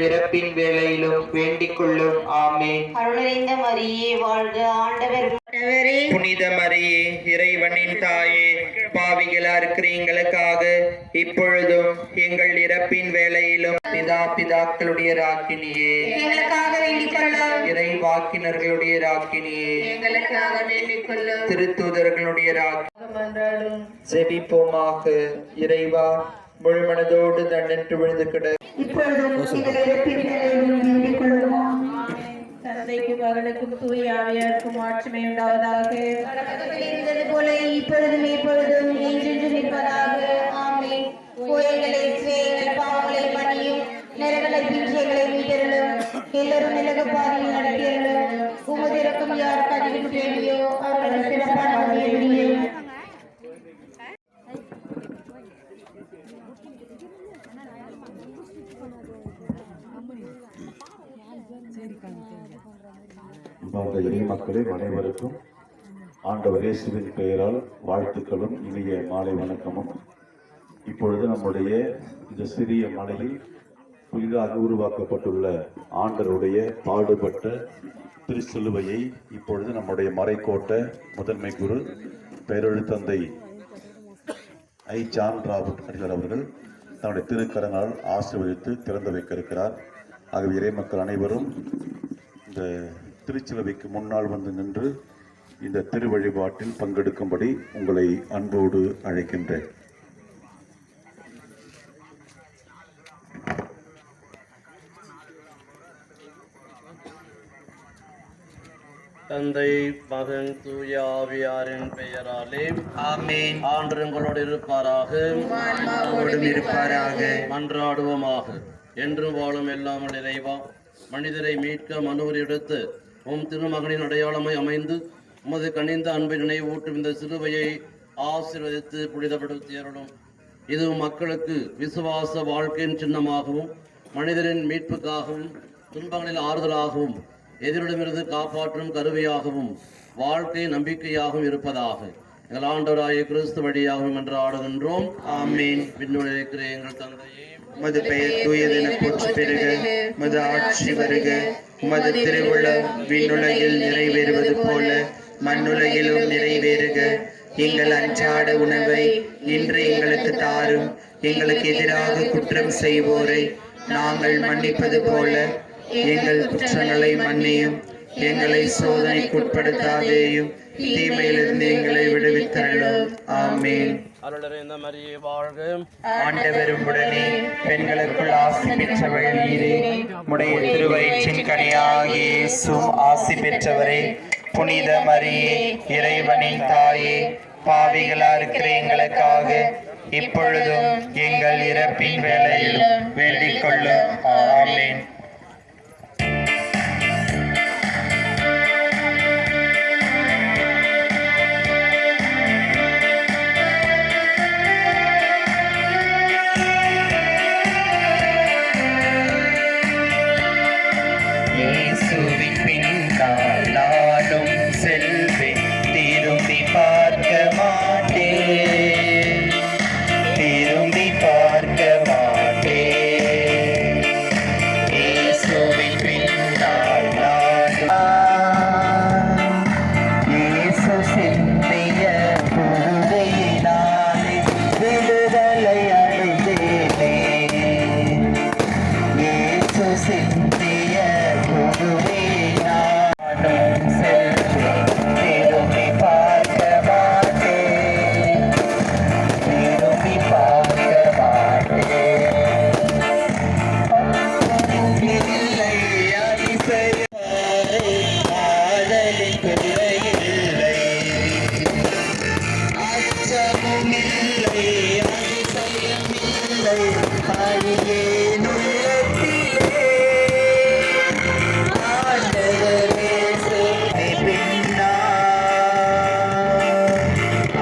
இறப்பின் வேளையிலும் வேண்டிக் கொள்ளும். ஆமென். அருளிந்த மரியே வாழ்க, ஆண்டவர் புனித மரியே, இறைவனின் தாயே, பாவிகளா இருக்கிற எங்களுக்காக இப்பொழுதும் எங்கள் இறப்பின் வேளையிலும் பிதாக்களுடைய ராக்கினியே, எங்களுக்காக வேண்டிக் கொள்ளும். இறை வாக்கினர்களுடைய ராக்கினியே, எங்களுக்காக வேண்டிக் கொள்ளும். திருத்தூதர்களுடைய ராக்கி செபிப்போமாக. இறைவா, முழுமனதோடு தண்டன்று விழுந்து கிட தந்தைக்கும் மகனுக்கும் தூய ஆவியாருக்கும் ஆட்சிமை உண்டாவதாக. இருந்தது போல இப்பொழுதும் எப்பொழுதும் என்றென்றும் இருப்பதாக. ஆமென். கோயில்களை எங்கள் பாவங்களை மன்னியும், நரகளை பிஞ்சைகளை மீட்டருளும், எல்லாரும் நிலக பாதையில் நடத்தியருளும். உமது இரக்கம் யாருக்கு அதிகம் தேவையோ அவர்கள் சிறப்பான வழியில் மக்களே அனைவருக்கும் ஆண்டவர் இயேசுவின் பெயரால் வாழ்த்துக்களும் இனிய மாலை வணக்கமும். இப்பொழுது நம்முடைய இந்த சிறிய மலையில் புதிதாக உருவாக்கப்பட்டுள்ள ஆண்டவருடைய பாடுபட்ட திருச்சிலுவையை இப்பொழுது நம்முடைய மறைக்கோட்ட முதன்மை குரு பேரொழித்தந்தை ஐ. ஜான் ராபர்ட் அடிகளார் அவர்கள் தன்னுடைய திருக்கரங்களால் ஆசீர்வதித்து திறந்து வைக்க இருக்கிறார். ஆகவே இறைமக்கள் அனைவரும் இந்த திருச்சிலுவைக்கு முன்னால் வந்து நின்று இந்த திரு வழிபாட்டில் பங்கெடுக்கும்படி உங்களை அன்போடு அழைக்கின்றேன். தந்தை, மகன், தூய ஆவியாரின் பெயராலே ஆமென். ஆண்டவர் உங்களோடு இருப்பாராக. மன்றாடுவோமாக. என்றும் வாழும் எல்லாமல் இறைவா, மனிதரை மீட்க மனுவர் எடுத்து உம் திருமகனின் அடையாளமாய் அமைந்து உமது கனிந்த அன்பை நினைவூட்டும் இந்த சிலுவையை ஆசீர்வதித்து புனிதப்படுத்தியருளும். இது மக்களுக்கு விசுவாச வாழ்க்கையின் சின்னமாகவும், மனிதரின் மீட்புக்காகவும், துன்பங்களில் ஆறுதலாகவும், எதிரிடமிருந்து காப்பாற்றும் கருவியாகவும், வாழ்க்கை நம்பிக்கையாகவும் இருப்பதாக எங்கள் ஆண்டவராகிய கிறிஸ்து வழியாகவும் மன்றாடுகின்றோம். ஆமென். விண்ணுலகில் இருக்கிற எங்கள் தந்தையே, உமது பெயர் தூயதென போற்று பெறுக. உமது ஆட்சி வருக. உமது திருவுளம் விண்ணுலகில் நிறைவேறுவது போல மண்ணுலகிலும் நிறைவேறுக. எங்கள் அன்றாட உணவை இன்று எங்களுக்கு தாரும். எங்களுக்கு எதிராக குற்றம் செய்வோரை நாங்கள் மன்னிப்பது போல எங்கள் குற்றங்களை மன்னியும். எங்களை சோதனைக்குட்படுத்தாதேயும், தீமையிலிருந்து எங்களை விடுவித்தருளும். ஆமென். அருளறைந்த மரியே வாழ்க, ஆண்டவரும் உடனே பெண்களுக்குள் ஆசி பெற்றவள் நீரே. உடைய திருவயிற்றின் கனியாகிய இயேசுவும் ஆசி பெற்றவரே. புனித மரியே, இறைவனின் தாயே, பாவிகளா இருக்கிற எங்களுக்காக இப்பொழுதும் எங்கள் இறப்பின் வேளையிலும் வேண்டிக் கொள்ளும். ஆமென். அடியேன் உள்ளத்திலே ஆண்டவரே சேவை பின்னா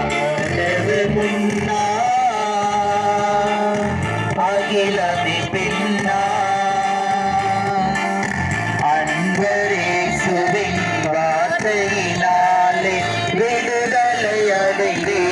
ஆண்டவர் முன்னா அகிலமே பின்னா அன்பரேசுவின் வார்த்தையினாலே விடுதலை அடைந்தேன்